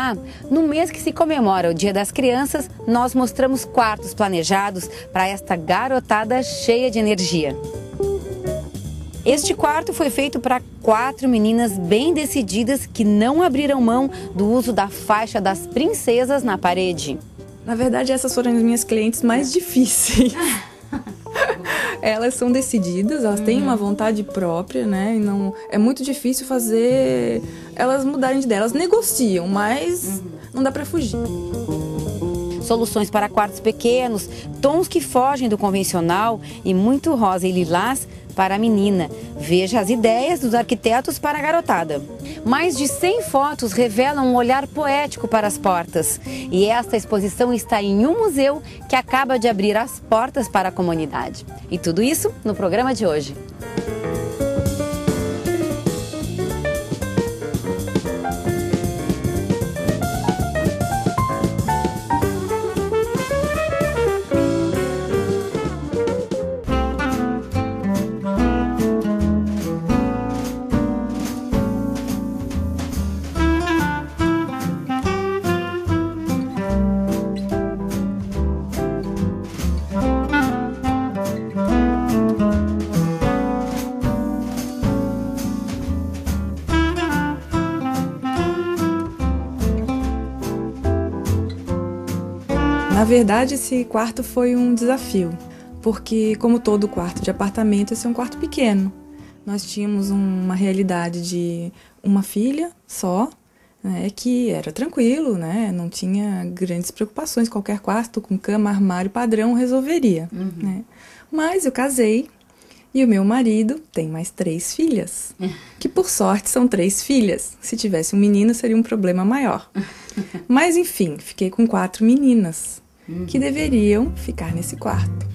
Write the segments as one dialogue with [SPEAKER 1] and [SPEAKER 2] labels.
[SPEAKER 1] lá, no mês que se comemora o Dia das Crianças, nós mostramos quartos planejados para esta garotada cheia de energia. Este quarto foi feito para 4 meninas bem decididas que não abriram mão do uso da faixa das princesas na parede.
[SPEAKER 2] Na verdade, essas foram as minhas clientes mais difíceis. Elas são decididas, elas têm uma vontade própria, né? E não, é muito difícil fazer elas mudarem de ideia. Elas negociam, mas não dá para fugir.
[SPEAKER 1] Soluções para quartos pequenos, tons que fogem do convencional e muito rosa e lilás para a menina. Veja as ideias dos arquitetos para a garotada. Mais de 100 fotos revelam um olhar poético para as portas. E esta exposição está em um museu que acaba de abrir as portas para a comunidade. E tudo isso no programa de hoje.
[SPEAKER 2] Na verdade, esse quarto foi um desafio, porque como todo quarto de apartamento, esse é um quarto pequeno. Nós tínhamos uma realidade de uma filha só, né, que era tranquilo, né, não tinha grandes preocupações, qualquer quarto com cama, armário padrão resolveria. Né. Mas eu casei e o meu marido tem mais 3 filhas, que por sorte são 3 filhas. Se tivesse um menino seria um problema maior. Mas enfim, fiquei com 4 meninas. Que deveriam ficar nesse quarto.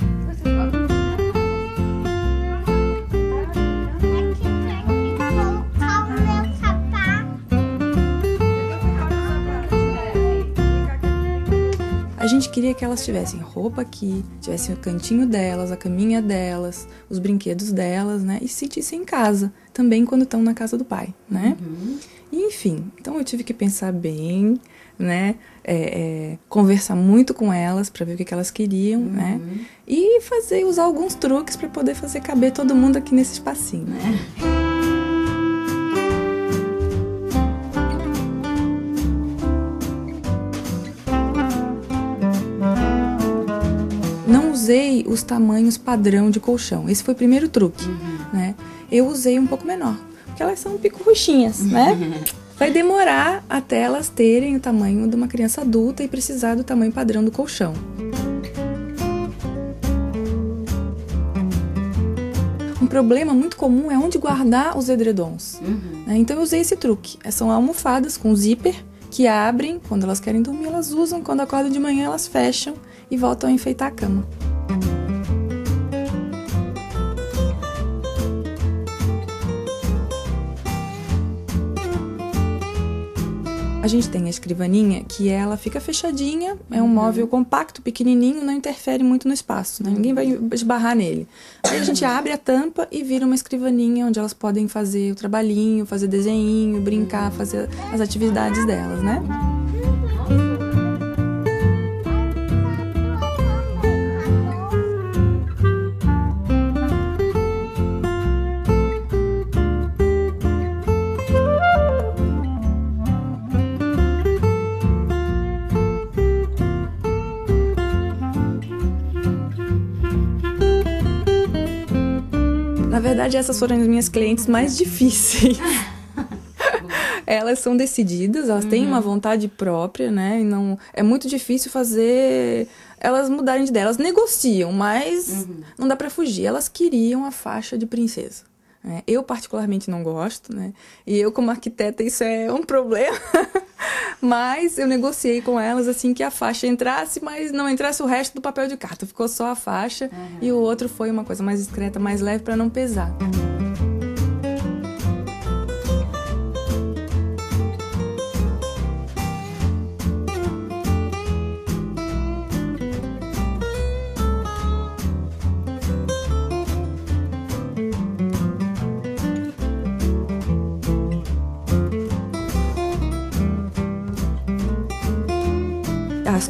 [SPEAKER 2] A gente queria que elas tivessem roupa aqui, tivessem o cantinho delas, a caminha delas, os brinquedos delas, né? E se sentissem em casa, também quando estão na casa do pai, né? E, enfim, então eu tive que pensar bem, né? Conversar muito com elas para ver o que elas queriam, né? E usar alguns truques para poder fazer caber todo mundo aqui nesse espacinho, né? Não usei os tamanhos padrão de colchão. Esse foi o primeiro truque, né? Eu usei um pouco menor, porque elas são pico-roxinhas, né? Vai demorar até elas terem o tamanho de uma criança adulta e precisar do tamanho padrão do colchão. Um problema muito comum é onde guardar os edredons. Então eu usei esse truque. São almofadas com zíper que abrem, quando elas querem dormir elas usam, quando acordam de manhã elas fecham e voltam a enfeitar a cama. A gente tem a escrivaninha que ela fica fechadinha, é um móvel compacto, pequenininho, não interfere muito no espaço, né? Ninguém vai esbarrar nele. Aí a gente abre a tampa e vira uma escrivaninha onde elas podem fazer o trabalhinho, fazer desenho, brincar, fazer as atividades delas, né? Na verdade, essas foram as minhas clientes mais difíceis. Elas são decididas, elas têm uma vontade própria, né? E não, é muito difícil fazer elas mudarem de ideia. Elas negociam, mas não dá para fugir. Elas queriam a faixa de princesa. Né? Eu particularmente não gosto, né? E eu como arquiteta isso é um problema. Mas eu negociei com elas assim que a faixa entrasse, mas não entrasse o resto do papel de carta. Ficou só a faixa e o outro foi uma coisa mais discreta, mais leve para não pesar.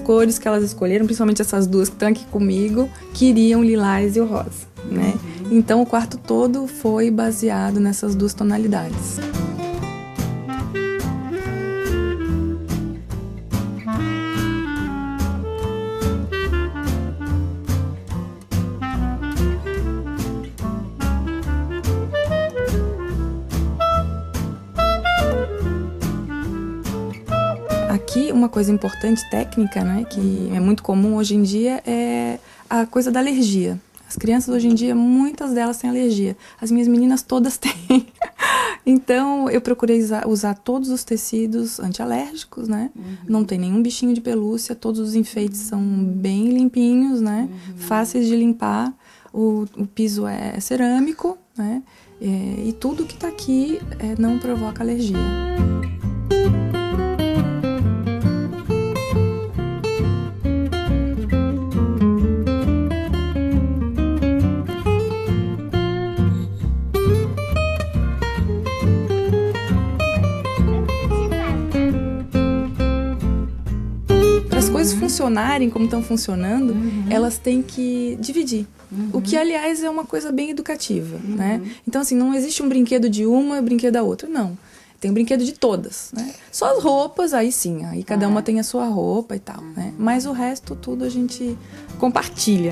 [SPEAKER 2] cores que elas escolheram, principalmente essas duas que estão aqui comigo, queriam o lilás e o rosa, né? Então o quarto todo foi baseado nessas duas tonalidades. Aqui, uma coisa importante, técnica, né, que é muito comum hoje em dia, é a coisa da alergia. As crianças hoje em dia, muitas delas têm alergia. As minhas meninas todas têm. Então, eu procurei usar todos os tecidos antialérgicos, né? Não tem nenhum bichinho de pelúcia, todos os enfeites são bem limpinhos, né? Fáceis de limpar. O piso é cerâmico, né? E tudo que está aqui não provoca alergia. Para as coisas funcionarem como estão funcionando, elas têm que dividir. O que, aliás, é uma coisa bem educativa, né? Então, assim, não existe um brinquedo de uma e um brinquedo da outra, não. Tem um brinquedo de todas, né? Só as roupas, aí sim, aí cada uma tem a sua roupa e tal, né? Mas o resto, tudo a gente compartilha.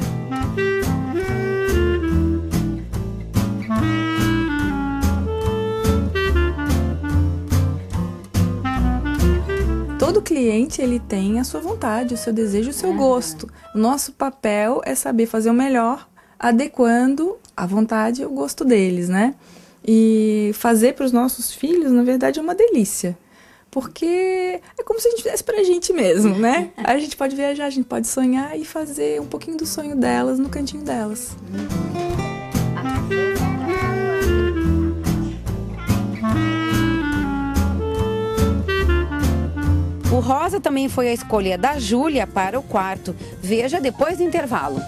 [SPEAKER 2] Todo cliente, ele tem a sua vontade, o seu desejo, o seu gosto. O nosso papel é saber fazer o melhor, adequando a vontade e o gosto deles, né? E fazer para os nossos filhos, na verdade, é uma delícia. Porque é como se a gente fizesse pra gente mesmo, né? Aí a gente pode viajar, a gente pode sonhar e fazer um pouquinho do sonho delas no cantinho delas.
[SPEAKER 1] O rosa também foi a escolha da Júlia para o quarto. Veja depois do intervalo.